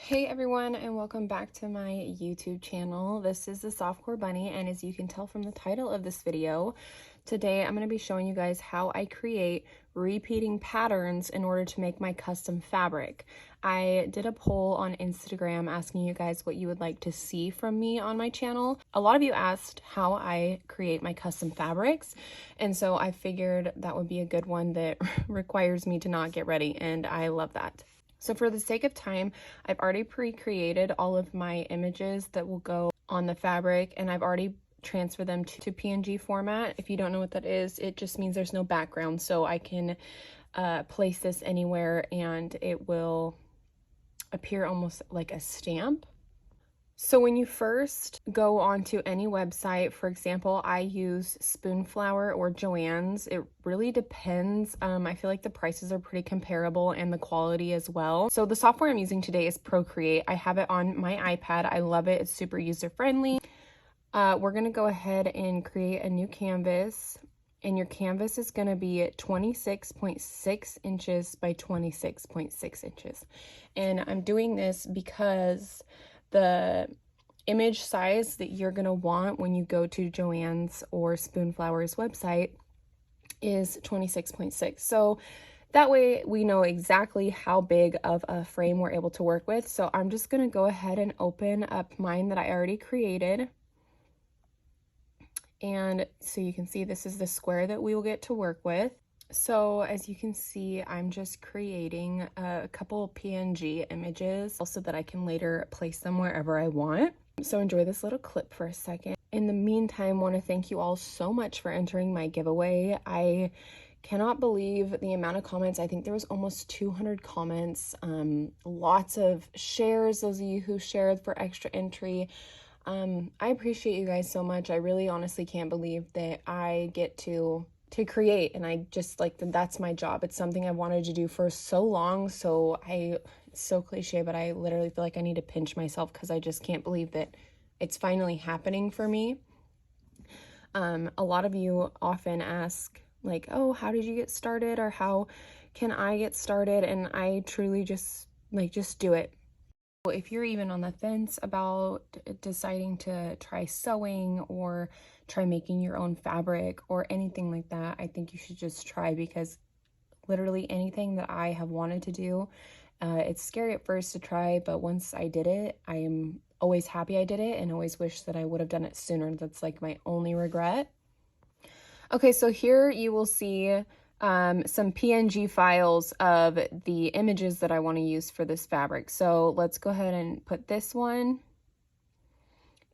Hey everyone, and welcome back to my YouTube channel. This is the Softcore Bunny, and as you can tell from the title of this video, today I'm going to be showing you guys how I create repeating patterns in order to make my custom fabric. I did a poll on Instagram asking you guys what you would like to see from me on my channel. A lot of you asked how I create my custom fabrics, and so I figured that would be a good one that requires me to not get ready, and I love that. So for the sake of time, I've already pre-created all of my images that will go on the fabric, and I've already transferred them to PNG format. If you don't know what that is, it just means there's no background, so I can place this anywhere and it will appear almost like a stamp. So when you first go onto any website, for example, I use Spoonflower or Joann's. It really depends. I feel like the prices are pretty comparable and the quality as well. So the software I'm using today is Procreate. I have it on my iPad. I love it. It's super user-friendly. We're going to go ahead and create a new canvas. And your canvas is going to be 26.6 inches by 26.6 inches. And I'm doing this because the image size that you're going to want when you go to Joann's or Spoonflower's website is 26.6. So that way we know exactly how big of a frame we're able to work with. So I'm just going to go ahead and open up mine that I already created. And so you can see this is the square that we will get to work with. So as you can see, I'm just creating a couple PNG images so that I can later place them wherever I want. So enjoy this little clip for a second. In the meantime, I want to thank you all so much for entering my giveaway. I cannot believe the amount of comments. I think there was almost 200 comments, lots of shares, those of you who shared for extra entry. I appreciate you guys so much. I really honestly can't believe that I get to create, and I just like that's my job. It's something I wanted to do for so long, so it's so cliche, but I literally feel like I need to pinch myself because I just can't believe that it's finally happening for me. A lot of you often ask like, oh, how did you get started, or how can I get started? And I truly just do it. If you're even on the fence about deciding to try sewing or try making your own fabric or anything like that, I think you should just try, because literally anything that I have wanted to do, it's scary at first to try, but once I did it, I am always happy I did it and always wish that I would have done it sooner. That's like my only regret. Okay, so here you will see some PNG files of the images that I want to use for this fabric. So let's go ahead and put this one.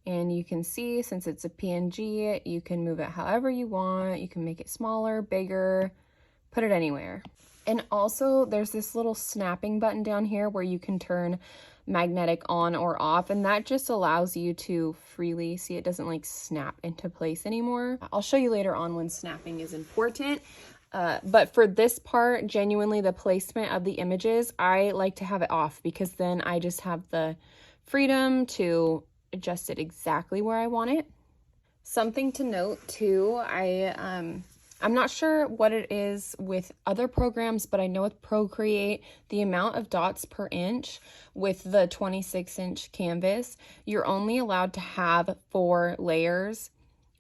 And you can see, since it's a PNG, you can move it however you want. You can make it smaller, bigger, put it anywhere. And also there's this little snapping button down here where you can turn magnetic on or off, and that just allows you to freely see. It doesn't like snap into place anymore. I'll show you later on when snapping is important. But for this part, genuinely the placement of the images, I like to have it off, because then I just have the freedom to adjust it exactly where I want it. Something to note too, I'm not sure what it is with other programs, but I know with Procreate, the amount of dots per inch with the 26-inch canvas, you're only allowed to have 4 layers.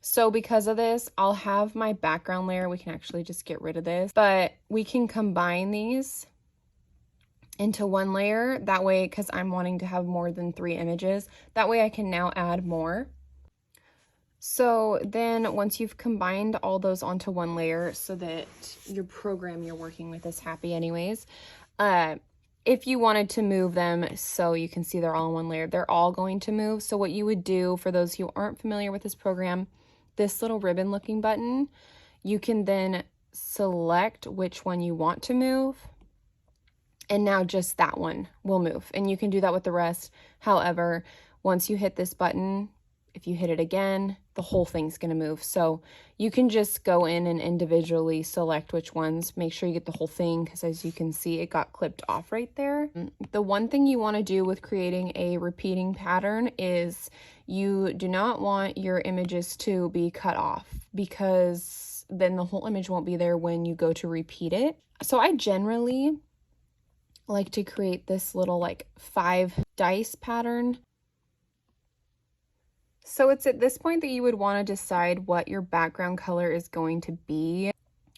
So because of this, I'll have my background layer. We can actually just get rid of this, but we can combine these into one layer. That way, because I'm wanting to have more than 3 images, that way I can now add more. So then once you've combined all those onto one layer so that your program you're working with is happy anyways, if you wanted to move them so you can see they're all in one layer, they're all going to move. So what you would do, for those who aren't familiar with this program, this little ribbon looking button, you can then select which one you want to move, and now just that one will move. And you can do that with the rest. However, once you hit this button, if you hit it again, the whole thing's going to move. So you can just go in and individually select which ones. Make sure you get the whole thing, because as you can see, it got clipped off right there. The one thing you want to do with creating a repeating pattern is you do not want your images to be cut off, because then the whole image won't be there when you go to repeat it. So I generally like to create this little like 5 dice pattern. So it's at this point that you would want to decide what your background color is going to be.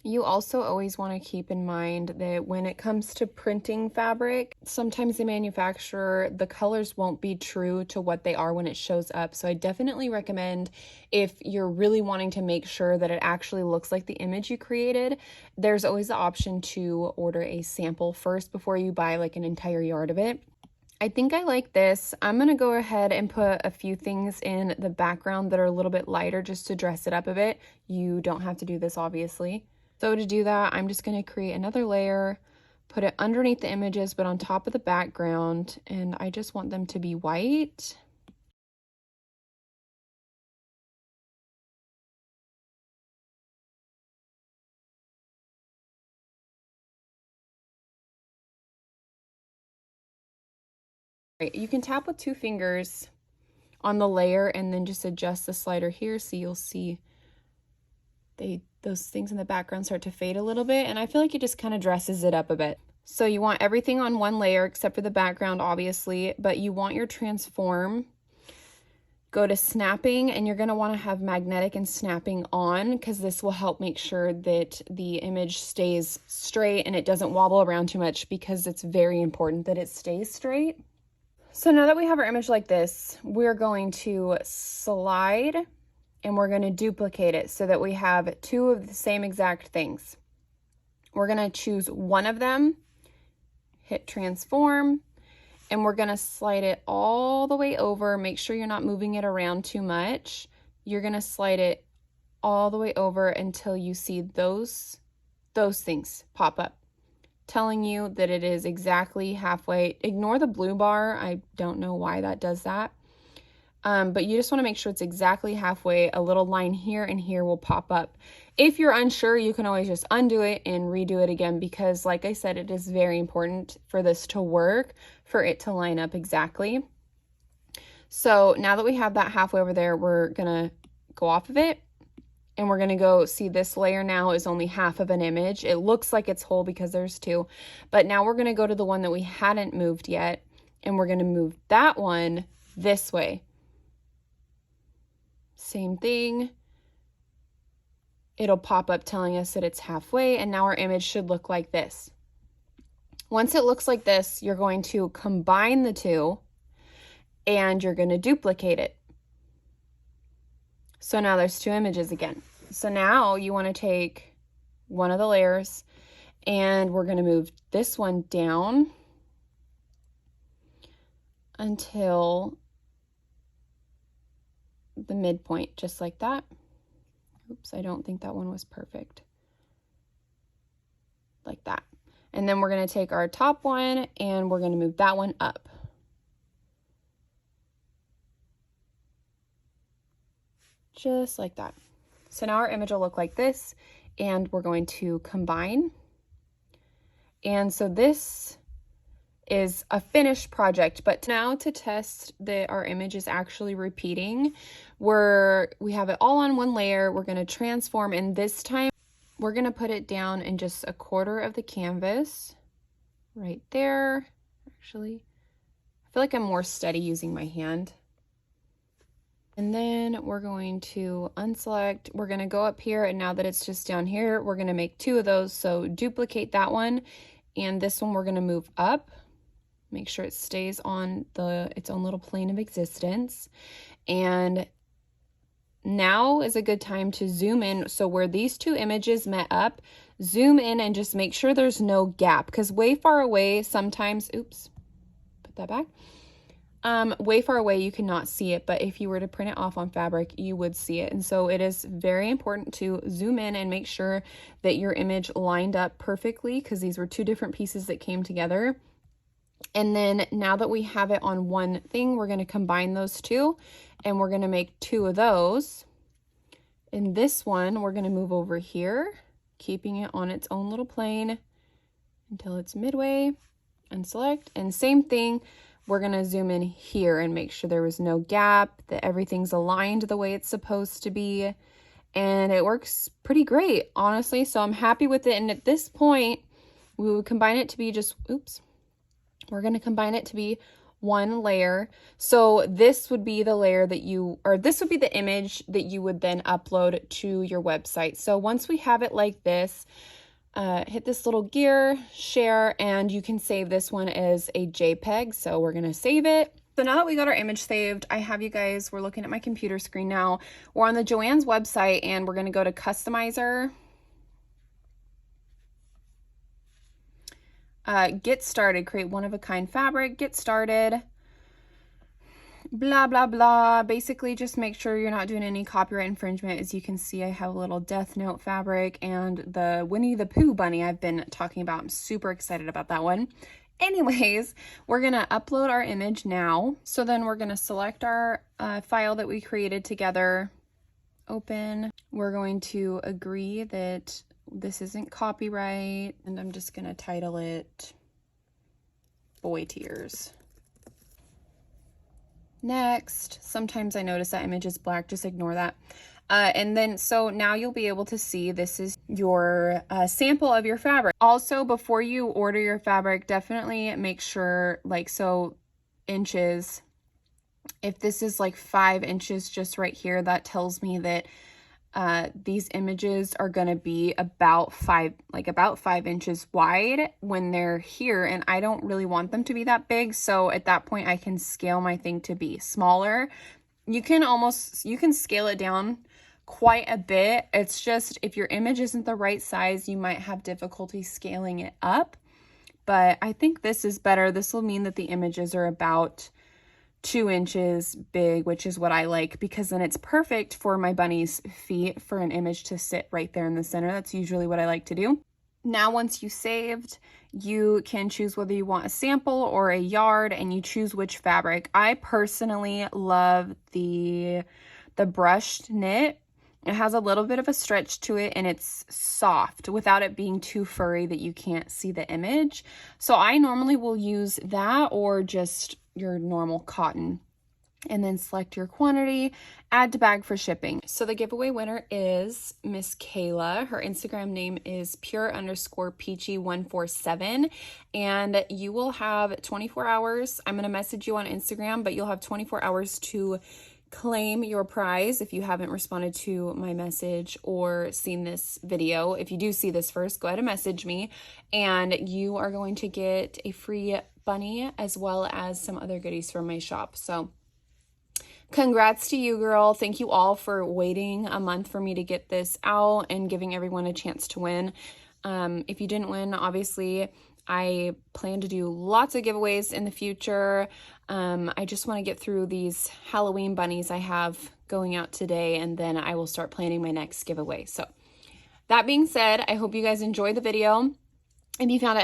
You also always want to keep in mind that when it comes to printing fabric, sometimes the manufacturer, the colors won't be true to what they are when it shows up. So I definitely recommend, if you're really wanting to make sure that it actually looks like the image you created, there's always the option to order a sample first before you buy like an entire yard of it. I think I like this. I'm going to go ahead and put a few things in the background that are a little bit lighter just to dress it up a bit. You don't have to do this, obviously. So to do that, I'm just going to create another layer, put it underneath the images, but on top of the background, and I just want them to be white. Right, you can tap with 2 fingers on the layer and then just adjust the slider here so you'll see those things in the background start to fade a little bit, and I feel like it just kind of dresses it up a bit. So you want everything on one layer except for the background, obviously, but you want your transform. Go to snapping, and you're going to want to have magnetic and snapping on, because this will help make sure that the image stays straight and it doesn't wobble around too much, because it's very important that it stays straight. So now that we have our image like this, we're going to slide and we're going to duplicate it so that we have 2 of the same exact things. We're going to choose one of them, hit transform, and we're going to slide it all the way over. Make sure you're not moving it around too much. You're going to slide it all the way over until you see those things pop up, telling you that it is exactly halfway. Ignore the blue bar. I don't know why that does that. But you just want to make sure it's exactly halfway. A little line here and here will pop up. If you're unsure, you can always just undo it and redo it again, because like I said, it is very important for this to work, for it to line up exactly. So now that we have that halfway over there, we're gonna go off of it and we're gonna go see this layer now is only half of an image. It looks like it's whole because there's 2, but now we're gonna go to the one that we hadn't moved yet, and we're gonna move that one this way. Same thing. It'll pop up telling us that it's halfway, and now our image should look like this. Once it looks like this, you're going to combine the 2 and you're going to duplicate it. So now there's 2 images again. So now you want to take one of the layers and we're going to move this one down until the midpoint, just like that. Oops, I don't think that one was perfect. Like that. And then we're going to take our top one and we're going to move that one up. Just like that. So now our image will look like this, and we're going to combine. And so this is a finished project, but now to test that our image is actually repeating, we have it all on one layer. We're going to transform, and this time we're going to put it down in just 1/4 of the canvas right there. Actually, I feel like I'm more steady using my hand. And then we're going to unselect, we're going to go up here, and now that it's just down here, we're going to make 2 of those. So duplicate that one, and this one we're going to move up. Make sure it stays on its own little plane of existence. And now is a good time to zoom in. So where these 2 images met up, zoom in and just make sure there's no gap, because way far away sometimes, oops, put that back. Way far away you cannot see it, but if you were to print it off on fabric, you would see it. And so it is very important to zoom in and make sure that your image lined up perfectly, because these were 2 different pieces that came together. And then now that we have it on one thing, we're going to combine those 2, and we're going to make 2 of those. In this one, we're going to move over here, keeping it on its own little plane until it's midway, and select. And same thing, we're going to zoom in here and make sure there was no gap, that everything's aligned the way it's supposed to be. And it works pretty great, honestly. So I'm happy with it. And at this point, we would combine it to be just, oops, We're going to combine it to be one layer. So this would be the layer that this would be the image that you would then upload to your website. So once we have it like this, hit this little gear, share, and you can save this one as a JPEG. So we're going to save it. So now that we got our image saved, I have you guys, we're looking at my computer screen now. We're on the Joann's website and we're going to go to Customizer. Get started, create one-of-a-kind fabric, get started, blah, blah, blah. Basically, just make sure you're not doing any copyright infringement. As you can see, I have a little Death Note fabric and the Winnie the Pooh bunny I've been talking about. I'm super excited about that one. Anyways, we're going to upload our image now. So then we're going to select our file that we created together, open. We're going to agree that this isn't copyright, and I'm just going to title it Boy Tears. Next, sometimes I notice that image is black, just ignore that. And then, so now you'll be able to see this is your sample of your fabric. Also, before you order your fabric, definitely make sure, like, so inches, if this is like 5 inches just right here, that tells me that these images are going to be about 5 inches wide when they're here, and I don't really want them to be that big. So at that point I can scale my thing to be smaller. You can scale it down quite a bit. It's just if your image isn't the right size, you might have difficulty scaling it up. But I think this is better. This will mean that the images are about 2 inches big, which is what I like, because then it's perfect for my bunny's feet for an image to sit right there in the center. That's usually what I like to do. Now, once you saved, you can choose whether you want a sample or a yard, and you choose which fabric. I personally love the brushed knit. It has a little bit of a stretch to it, and it's soft without it being too furry that you can't see the image. So I normally will use that or just your normal cotton, and then select your quantity, add to bag for shipping. So the giveaway winner is Miss Kayla. Her Instagram name is pure_peachy147, and you will have 24 hours. I'm going to message you on Instagram, but you'll have 24 hours to claim your prize if you haven't responded to my message or seen this video. If you do see this first, go ahead and message me, and you are going to get a free bunny as well as some other goodies from my shop. So congrats to you, girl. Thank you all for waiting a month for me to get this out and giving everyone a chance to win. If you didn't win, obviously I plan to do lots of giveaways in the future. I just want to get through these Halloween bunnies I have going out today, and then I will start planning my next giveaway. So that being said, I hope you guys enjoyed the video. If you found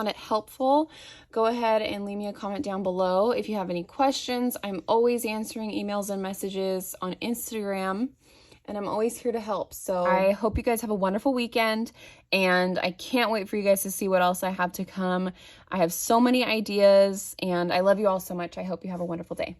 it helpful, go ahead and leave me a comment down below. If you have any questions, I'm always answering emails and messages on Instagram, and I'm always here to help. So I hope you guys have a wonderful weekend, and I can't wait for you guys to see what else I have to come. I have so many ideas, and I love you all so much. I hope you have a wonderful day.